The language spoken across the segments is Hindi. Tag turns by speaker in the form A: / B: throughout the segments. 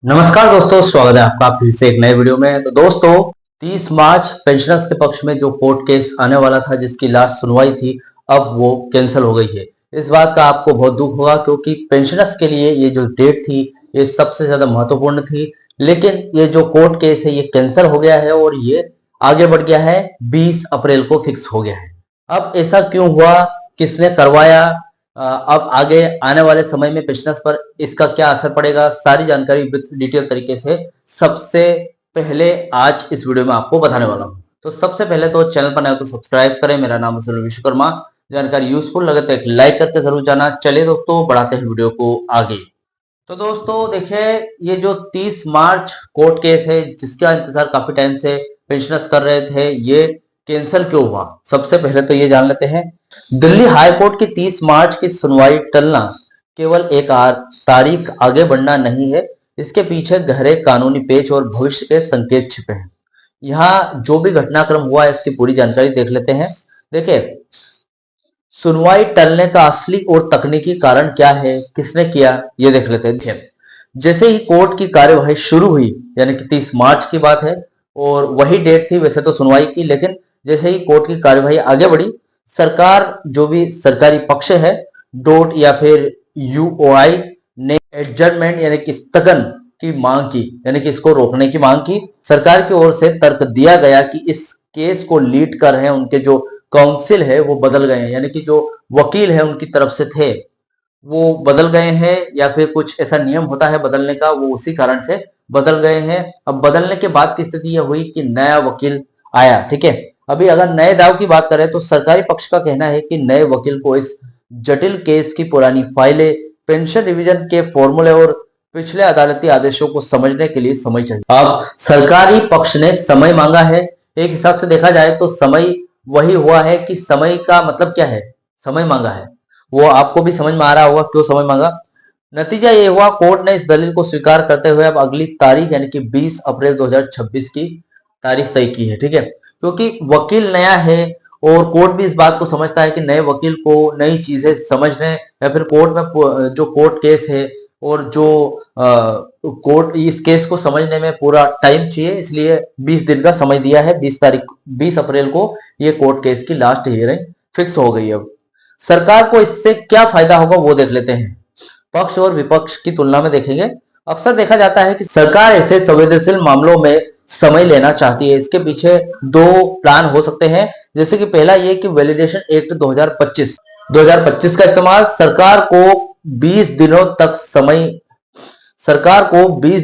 A: नमस्कार दोस्तों, स्वागत है आपका फिर से एक नए वीडियो में। तो दोस्तों, 30 मार्च पेंशनर्स के पक्ष में जो कोर्ट केस आने वाला था, जिसकी लास्ट सुनवाई थी, अब वो कैंसिल हो गई है। इस बात का आपको बहुत दुख होगा, क्योंकि पेंशनर्स के लिए ये जो डेट थी, ये सबसे ज्यादा महत्वपूर्ण थी। लेकिन ये जो कोर्ट केस है, ये कैंसिल हो गया है और ये आगे बढ़ गया है, 20 अप्रैल को फिक्स हो गया है। अब ऐसा क्यों हुआ, किसने करवाया, अब आगे आने वाले समय में पेंशनर्स पर इसका क्या असर पड़ेगा, सारी जानकारी विद डिटेल तरीके से सबसे पहले आज इस वीडियो में आपको बताने वाला हूं। तो सबसे पहले तो चैनल पर नए हो तो सब्सक्राइब करें। मेरा नाम है सुनील विश्वकर्मा। जानकारी यूजफुल लगे तो एक लाइक करके जरूर जाना। चलिए दोस्तों, बढ़ाते हैं वीडियो को आगे। तो दोस्तों देखिए, ये जो 30 मार्च कोर्ट केस है, जिसका इंतजार काफी टाइम से पेंशनर्स कर रहे थे, ये कैंसिल क्यों हुआ, सबसे पहले तो ये जान लेते हैं। दिल्ली हाई कोर्ट की 30 मार्च की सुनवाई टलना केवल एक तारीख आगे बढ़ना नहीं है, इसके पीछे गहरे कानूनी पेच और भविष्य के संकेत छिपे हैं। यहाँ जो भी घटनाक्रम हुआ है, इसकी पूरी जानकारी देख लेते हैं। देखिए, सुनवाई टलने का असली और तकनीकी कारण क्या है, किसने किया, ये देख लेते हैं। देखिए, जैसे ही कोर्ट की कार्यवाही शुरू हुई, यानी कि 30 मार्च की बात है और वही डेट थी वैसे तो सुनवाई की, लेकिन जैसे ही कोर्ट की कार्यवाही आगे बढ़ी, सरकार, जो भी सरकारी पक्ष है, डोट या फिर यूओआई ने एडजर्नमेंट यानी कि स्थगन की मांग की, यानी कि इसको रोकने की मांग की। सरकार की ओर से तर्क दिया गया कि इस केस को लीड कर रहे हैं उनके जो काउंसिल है वो बदल गए हैं, यानी कि जो वकील है उनकी तरफ से थे वो बदल गए हैं, या फिर कुछ ऐसा नियम होता है बदलने का, वो उसी कारण से बदल गए हैं। अब बदलने के बाद की स्थिति यह हुई कि नया वकील आया। ठीक है, अभी अगर नए दाव की बात करें तो सरकारी पक्ष का कहना है कि नए वकील को इस जटिल केस की पुरानी फाइलें, पेंशन रिवीजन के फॉर्मूले और पिछले अदालती आदेशों को समझने के लिए समय चाहिए। अब सरकारी पक्ष ने समय मांगा है। एक हिसाब से देखा जाए तो समय वही हुआ है कि समय का मतलब क्या है, समय मांगा है। वो आपको भी समझ में आ रहा होगा क्यों समय मांगा। नतीजा ये हुआ, कोर्ट ने इस दलील को स्वीकार करते हुए अब अगली तारीख यानी कि 20 अप्रैल 2026 की तारीख तय की है। ठीक है, क्योंकि वकील नया है और कोर्ट भी इस बात को समझता है कि नए वकील को नई चीजें समझने, या फिर कोर्ट में जो कोर्ट केस है और जो कोर्ट इस केस को समझने में पूरा टाइम चाहिए, इसलिए 20 दिन का समय दिया है। 20 अप्रैल को ये कोर्ट केस की लास्ट हियरिंग फिक्स हो गई। अब सरकार को इससे क्या फायदा होगा वो देख लेते हैं। पक्ष और विपक्ष की तुलना में देखेंगे। अक्सर देखा जाता है कि सरकार ऐसे संवेदनशील मामलों में समय लेना चाहती है। इसके पीछे दो प्लान हो सकते हैं। जैसे कि पहला ये कि वैलिडेशन एक्ट 2025 का इस्तेमाल, सरकार को 20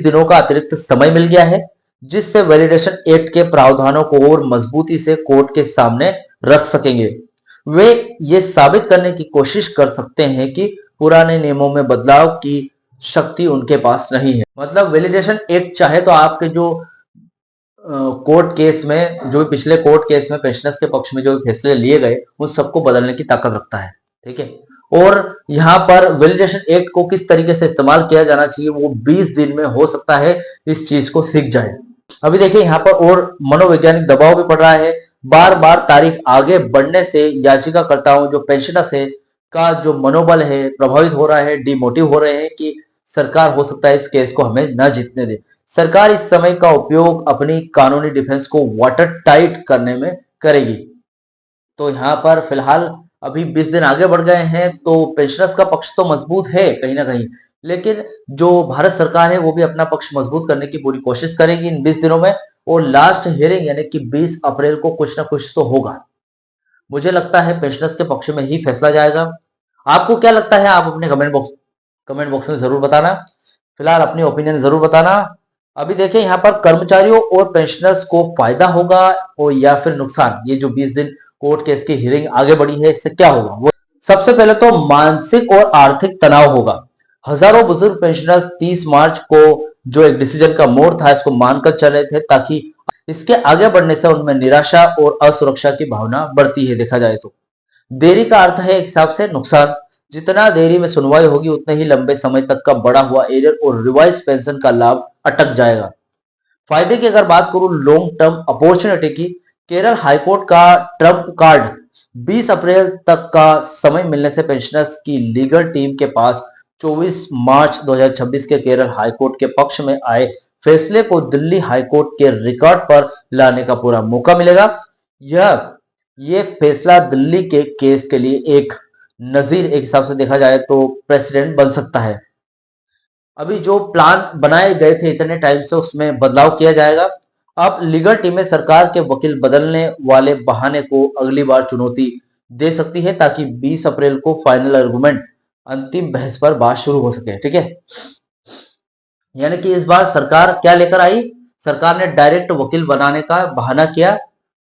A: दिनों का अतिरिक्त समय मिल गया है, जिससे वैलिडेशन एक्ट के प्रावधानों को और मजबूती से कोर्ट के सामने रख सकेंगे। वे ये साबित करने की कोशिश कर सकते हैं कि पुराने नियमों में बदलाव की शक्ति उनके पास नहीं है। मतलब वैलिडेशन एक्ट चाहे तो आपके जो कोर्ट केस में, जो पिछले कोर्ट केस में पेंशनर्स के पक्ष में जो फैसले लिए गए, उन सबको बदलने की ताकत रखता है। ठीक है, और यहाँ पर वैलिडेशन एक्ट को किस तरीके से इस्तेमाल किया जाना चाहिए, वो 20 दिन में हो सकता है इस चीज को सीख जाए। अभी देखिए, यहाँ पर और मनोवैज्ञानिक दबाव भी पड़ रहा है। बार बार तारीख आगे बढ़ने से याचिकाकर्ताओं, जो पेंशनर्स है, का जो मनोबल है प्रभावित हो रहा है, डिमोटिव हो रहे हैं कि सरकार हो सकता है इस केस को हमें न जीतने दे। सरकार इस समय का उपयोग अपनी कानूनी डिफेंस को वाटर टाइट करने में करेगी। तो यहाँ पर फिलहाल अभी 20 दिन आगे बढ़ गए हैं, तो पेंशनर्स का पक्ष तो मजबूत है कहीं ना कहीं, लेकिन जो भारत सरकार है वो भी अपना पक्ष मजबूत करने की पूरी कोशिश करेगी इन 20 दिनों में। और लास्ट हियरिंग यानी कि 20 अप्रैल को कुछ ना कुछ तो होगा। मुझे लगता है पेंशनर्स के पक्ष में ही फैसला जाएगा। आपको क्या लगता है, आप अपने कमेंट बॉक्स में जरूर बताना। फिलहाल अपनी ओपिनियन जरूर बताना। अभी देखिए, यहाँ पर कर्मचारियों और पेंशनर्स को फायदा होगा और या फिर नुकसान। ये जो 20 दिन कोर्ट केस की हियरिंग आगे बढ़ी है, इससे क्या होगा। वो सबसे पहले तो मानसिक और आर्थिक तनाव होगा। हजारों बुजुर्ग पेंशनर्स 30 मार्च को जो एक डिसीजन का मोड़ था, इसको मानकर चल रहे थे, ताकि इसके आगे बढ़ने से उनमें निराशा और असुरक्षा की भावना बढ़ती है। देखा जाए तो देरी का अर्थ है एक हिसाब से नुकसान। जितना देरी में सुनवाई होगी, उतने ही लंबे समय तक का बढ़ा हुआ एरियर और रिवाइज पेंशन का लाभ अटक जाएगा। फायदे की अगर बात करूं, लॉन्ग टर्म अपॉर्चुनिटी की, केरल हाईकोर्ट का ट्रम्प कार्ड 20 अप्रैल तक का समय मिलने से पेंशनर्स की लीगल टीम के पास 24 मार्च 2026 के केरल हाईकोर्ट के पक्ष में आए फैसले को दिल्ली हाईकोर्ट के रिकॉर्ड पर लाने का पूरा मौका मिलेगा। ये फैसला दिल्ली के केस के लिए एक नजीर, एक हिसाब से देखा जाए तो प्रेसिडेंट बन सकता है। अभी जो प्लान बनाए गए थे इतने टाइम से, उसमें बदलाव किया जाएगा। अब लीगल टीमें सरकार के वकील बदलने वाले बहाने को अगली बार चुनौती दे सकती है, ताकि 20 अप्रैल को फाइनल आर्गुमेंट, अंतिम बहस पर बात शुरू हो सके। ठीक है, यानी कि इस बार सरकार क्या लेकर आई? सरकार ने डायरेक्ट वकील बनाने का बहाना किया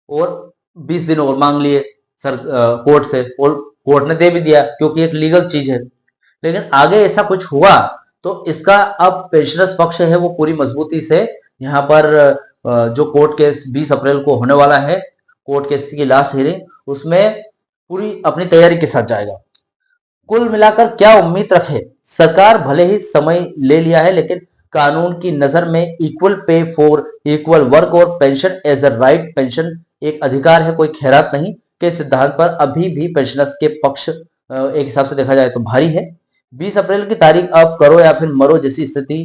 A: और 20 दिन और मांग लिए कोर्ट से, और कोर्ट ने दे भी दिया क्योंकि एक लीगल चीज है। लेकिन आगे ऐसा कुछ हुआ तो इसका अब पेंशनर्स पक्ष है वो पूरी मजबूती से यहाँ पर जो कोर्ट केस 20 अप्रैल को होने वाला है, कोर्ट केस की लास्ट हियरिंग, उसमें पूरी अपनी तैयारी के साथ जाएगा। कुल मिलाकर क्या उम्मीद रखे? सरकार भले ही समय ले लिया है, लेकिन कानून की नजर में equal pay for equal work और pension as a right, pension एक अधिकार है, कोई खैरात नहीं, के सिद्धांत पर अभी भी पेंशनर्स के पक्ष एक हिसाब से देखा जाए तो भारी है। 20 अप्रैल की तारीख अब करो या फिर मरो जैसी स्थिति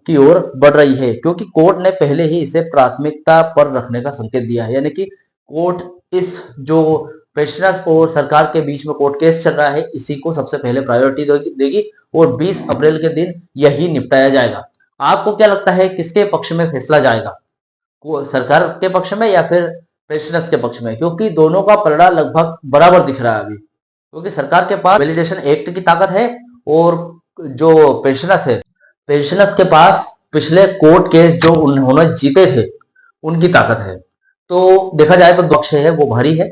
A: की ओर बढ़ रही है, क्योंकि कोर्ट ने पहले ही इसे प्राथमिकता पर रखने का संकेत दिया है। यानी कि कोर्ट इस जो पेंशनर्स और सरकार के बीच में कोर्ट केस चल रहा है, इसी को सबसे पहले प्रायोरिटी देगी और 20 अप्रैल के दिन यही निपटाया जाएगा। आपको क्या लगता है किसके पक्ष में फैसला जाएगा? सरकार के पक्ष में या फिर पेंशनर्स के पक्ष में? क्योंकि दोनों का पलड़ा लगभग बराबर दिख रहा है अभी, क्योंकि सरकार के पास वैलिडेशन एक्ट की ताकत है और जो पेंशनर्स के पास पिछले कोर्ट केस जो उन्होंने जीते थे उनकी ताकत है। तो देखा जाए तो पक्ष है वो भारी है।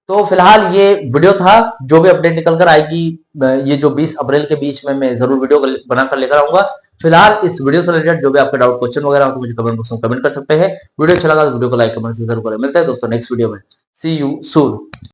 A: तो फिलहाल ये वीडियो था, जो भी अपडेट निकल कर आएगी ये जो 20 अप्रैल के बीच में मैं जरूर वीडियो बनाकर लेकर आऊंगा। फिलहाल इस वीडियो से रिलेटेड जो भी आपके डाउट, क्वेश्चन वगैरह हो तो मुझे कमेंट बॉक्स में कमेंट कर सकते हैं। वीडियो अच्छा लगा तो वीडियो को लाइक कमेंट से जरूर करें। मिलते हैं दोस्तों नेक्स्ट वीडियो में। सी यू सून।